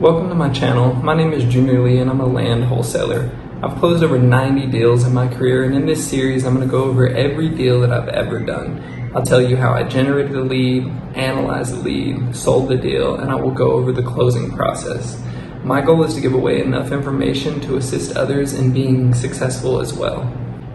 Welcome to my channel. My name is Junior Lee and I'm a land wholesaler. I've closed over 90 deals in my career, and in this series I'm going to go over every deal that I've ever done. I'll tell you how I generated a lead, analyzed the lead, sold the deal, and I will go over the closing process. My goal is to give away enough information to assist others in being successful as well.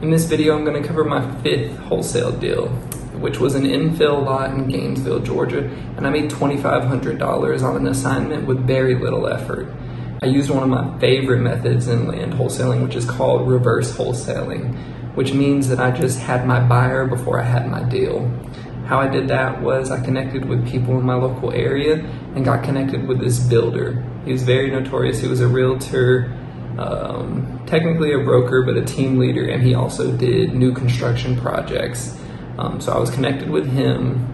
In this video I'm going to cover my 5th wholesale deal, which was an infill lot in Gainesville, Georgia, and I made $2,500 on an assignment with very little effort. I used one of my favorite methods in land wholesaling, which is called reverse wholesaling, which means that I just had my buyer before I had my deal. How I did that was I connected with people in my local area and got connected with this builder. He was very notorious. He was a realtor, technically a broker, but a team leader, and he also did new construction projects. So I was connected with him,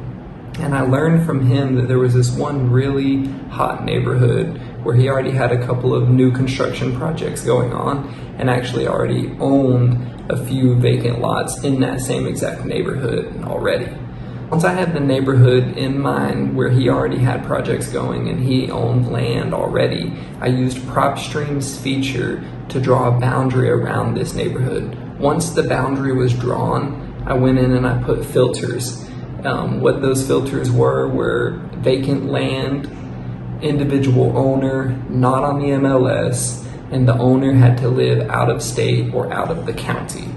and I learned from him that there was this one really hot neighborhood where he already had a couple of new construction projects going on and actually already owned a few vacant lots in that same exact neighborhood already. Once I had the neighborhood in mind where he already had projects going and he owned land already, I used PropStream's feature to draw a boundary around this neighborhood. Once the boundary was drawn, I went in and I put filters. What those filters were vacant land, individual owner, not on the MLS, and the owner had to live out of state or out of the county.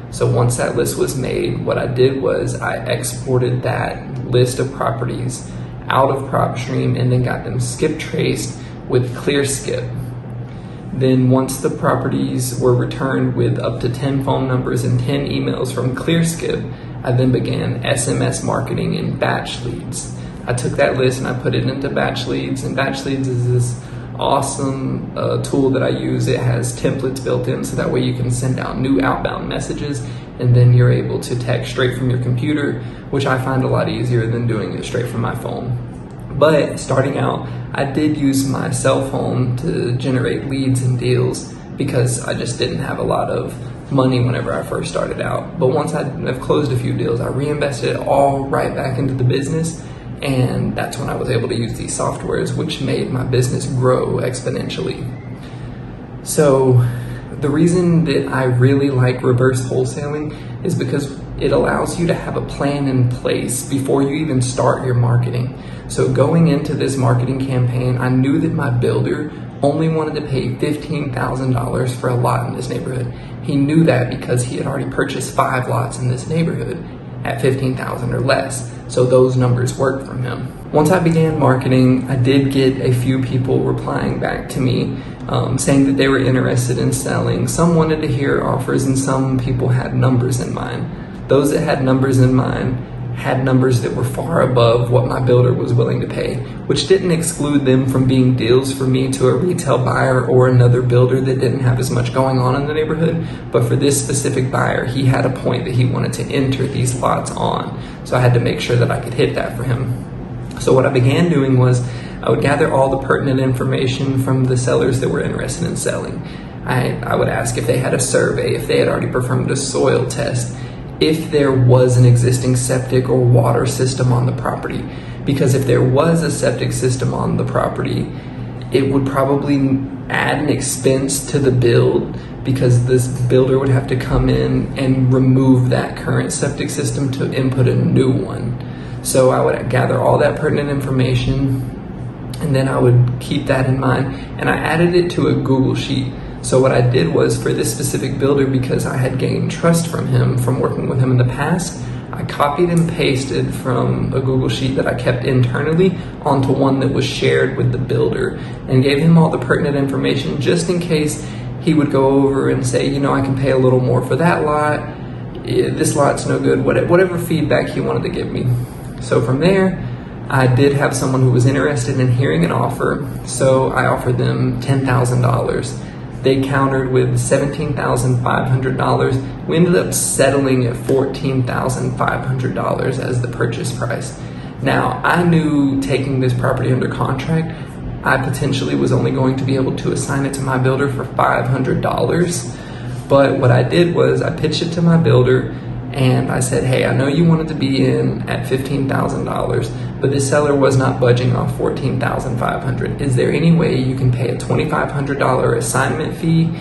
So once that list was made, what I did was I exported that list of properties out of PropStream and then got them skip traced with ClearSkip. Then once the properties were returned with up to 10 phone numbers and 10 emails from ClearSkip, I then began SMS marketing in batch leads. I took that list and I put it into batch leads, and batch leads is this awesome tool that I use. It has templates built in, so that way you can send out new outbound messages and then you're able to text straight from your computer, which I find a lot easier than doing it straight from my phone. But starting out, I did use my cell phone to generate leads and deals because I just didn't have a lot of money whenever I first started out. But once I've closed a few deals, I reinvested it all right back into the business, and that's when I was able to use these softwares, which made my business grow exponentially. So the reason that I really like reverse wholesaling is because it allows you to have a plan in place before you even start your marketing. So going into this marketing campaign, I knew that my builder only wanted to pay $15,000 for a lot in this neighborhood. He knew that because he had already purchased 5 lots in this neighborhood at $15,000 or less. So those numbers worked for him. Once I began marketing, I did get a few people replying back to me saying that they were interested in selling. Some wanted to hear offers and some people had numbers in mind. Those that had numbers in mind had numbers that were far above what my builder was willing to pay, which didn't exclude them from being deals for me to a retail buyer or another builder that didn't have as much going on in the neighborhood. But for this specific buyer, he had a point that he wanted to enter these lots on. So I had to make sure that I could hit that for him. So what I began doing was I would gather all the pertinent information from the sellers that were interested in selling. I would ask if they had a survey, if they had already performed a soil test, if there was an existing septic or water system on the property. Because if there was a septic system on the property, it would probably add an expense to the build, because this builder would have to come in and remove that current septic system to input a new one. So I would gather all that pertinent information, and then I would keep that in mind, and I added it to a Google Sheet. So what I did was, for this specific builder, because I had gained trust from him from working with him in the past, I copied and pasted from a Google Sheet that I kept internally onto one that was shared with the builder, and gave him all the pertinent information just in case he would go over and say, you know, I can pay a little more for that lot, this lot's no good, whatever feedback he wanted to give me. So from there, I did have someone who was interested in hearing an offer, so I offered them $10,000. They countered with $17,500. We ended up settling at $14,500 as the purchase price. Now, I knew taking this property under contract, I potentially was only going to be able to assign it to my builder for $500. But what I did was I pitched it to my builder, And I said, hey, I know you wanted to be in at $15,000, but this seller was not budging off $14,500. Is there any way you can pay a $2,500 assignment fee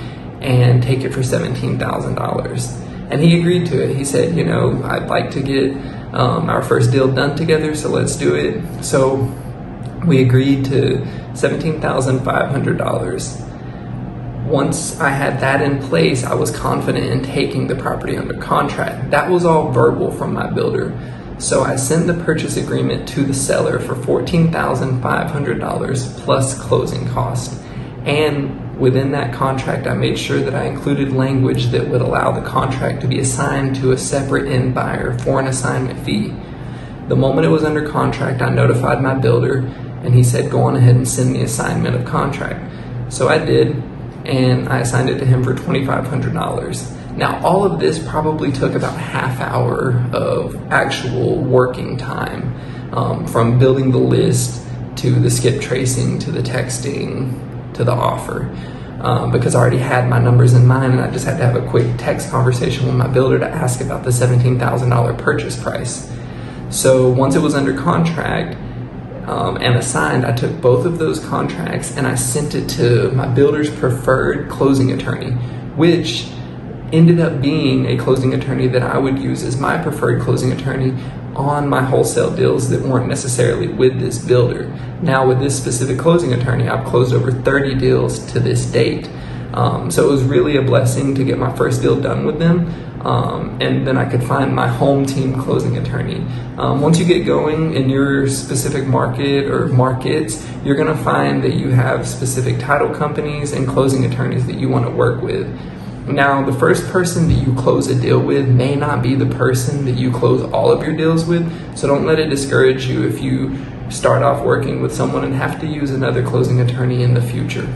and take it for $17,000? And he agreed to it. He said, you know, I'd like to get our first deal done together, so let's do it. So we agreed to $17,500. Once I had that in place, I was confident in taking the property under contract. That was all verbal from my builder. So I sent the purchase agreement to the seller for $14,500 plus closing cost. And within that contract, I made sure that I included language that would allow the contract to be assigned to a separate end buyer for an assignment fee. The moment it was under contract, I notified my builder, and he said, go on ahead and send the assignment of contract. So I did, and I assigned it to him for $2,500. Now, all of this probably took about a half hour of actual working time, from building the list to the skip tracing to the texting to the offer, because I already had my numbers in mind, and I just had to have a quick text conversation with my builder to ask about the $17,000 purchase price. So once it was under contract, and assigned, I took both of those contracts and I sent it to my builder's preferred closing attorney, which ended up being a closing attorney that I would use as my preferred closing attorney on my wholesale deals that weren't necessarily with this builder. Now with this specific closing attorney, I've closed over 30 deals to this date. So it was really a blessing to get my first deal done with them. And then I could find my home team closing attorney. Once you get going in your specific market or markets, you're going to find that you have specific title companies and closing attorneys that you want to work with. Now, the first person that you close a deal with may not be the person that you close all of your deals with, so don't let it discourage you if you start off working with someone and have to use another closing attorney in the future.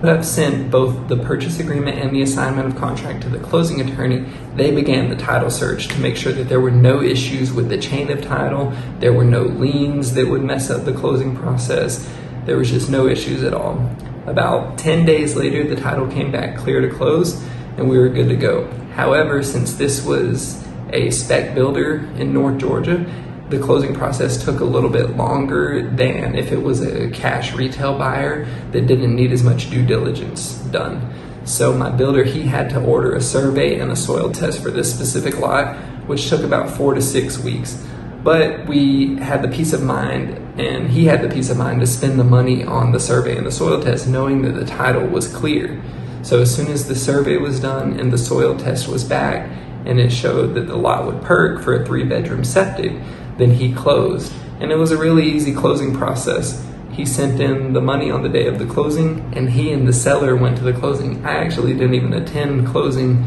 I've sent both the purchase agreement and the assignment of contract to the closing attorney. They began the title search to make sure that there were no issues with the chain of title, there were no liens that would mess up the closing process, there was just no issues at all. About 10 days later, the title came back clear to close and we were good to go. However, since this was a spec builder in North Georgia, the closing process took a little bit longer than if it was a cash retail buyer that didn't need as much due diligence done. So my builder, he had to order a survey and a soil test for this specific lot, which took about 4 to 6 weeks. But we had the peace of mind, and he had the peace of mind to spend the money on the survey and the soil test, knowing that the title was clear. So as soon as the survey was done and the soil test was back, and it showed that the lot would perk for a 3-bedroom septic, then he closed. And it was a really easy closing process. He sent in the money on the day of the closing, and he and the seller went to the closing. I actually didn't even attend closing.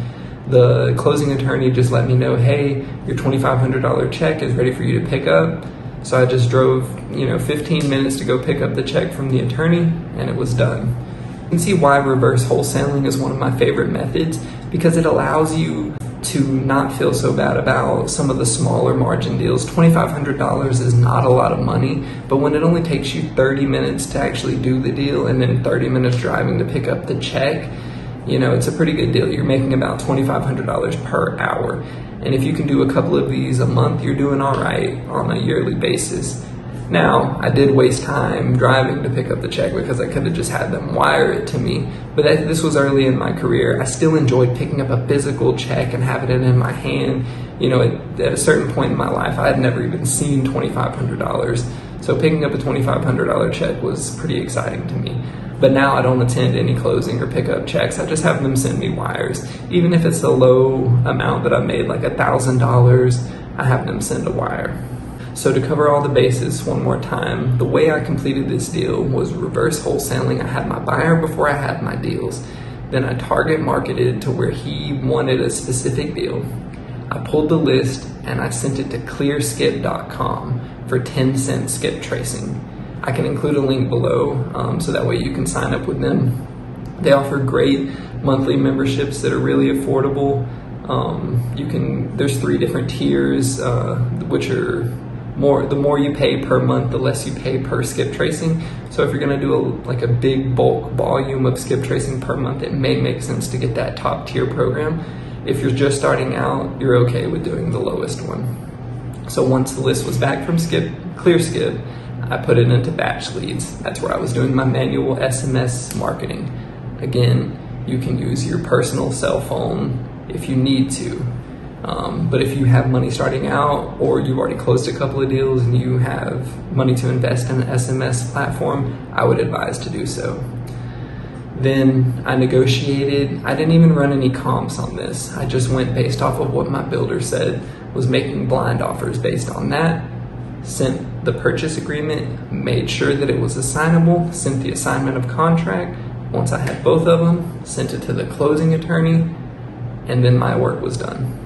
The closing attorney just let me know, hey, your $2,500 check is ready for you to pick up. So I just drove, 15 minutes to go pick up the check from the attorney, and it was done. You can see why reverse wholesaling is one of my favorite methods, because it allows you to not feel so bad about some of the smaller margin deals. $2,500 is not a lot of money, but when it only takes you 30 minutes to actually do the deal and then 30 minutes driving to pick up the check, it's a pretty good deal. You're making about $2,500 per hour. And if you can do a couple of these a month, you're doing all right on a yearly basis. Now, I did waste time driving to pick up the check because I could have just had them wire it to me, but this was early in my career. I still enjoyed picking up a physical check and having it in my hand. At a certain point in my life, I had never even seen $2,500. So picking up a $2,500 check was pretty exciting to me. But now I don't attend any closing or pick up checks. I just have them send me wires. Even if it's a low amount that I made, like $1,000, I have them send a wire. So to cover all the bases one more time, the way I completed this deal was reverse wholesaling. I had my buyer before I had my deals. Then I target marketed to where he wanted a specific deal. I pulled the list and I sent it to clearskip.com for 10-cent skip tracing. I can include a link below so that way you can sign up with them. They offer great monthly memberships that are really affordable. There's 3 different tiers, which are the more you pay per month, the less you pay per skip tracing. So if you're gonna do a big bulk volume of skip tracing per month, it may make sense to get that top tier program. If you're just starting out, you're okay with doing the lowest one. So once the list was back from ClearSkip, I put it into batch leads. That's where I was doing my manual SMS marketing. Again, you can use your personal cell phone if you need to. But if you have money starting out, or you've already closed a couple of deals and you have money to invest in an SMS platform, I would advise to do so. Then I negotiated. I didn't even run any comps on this. I just went based off of what my builder said, was making blind offers based on that. Sent the purchase agreement, made sure that it was assignable, sent the assignment of contract. Once I had both of them, sent it to the closing attorney, and then my work was done.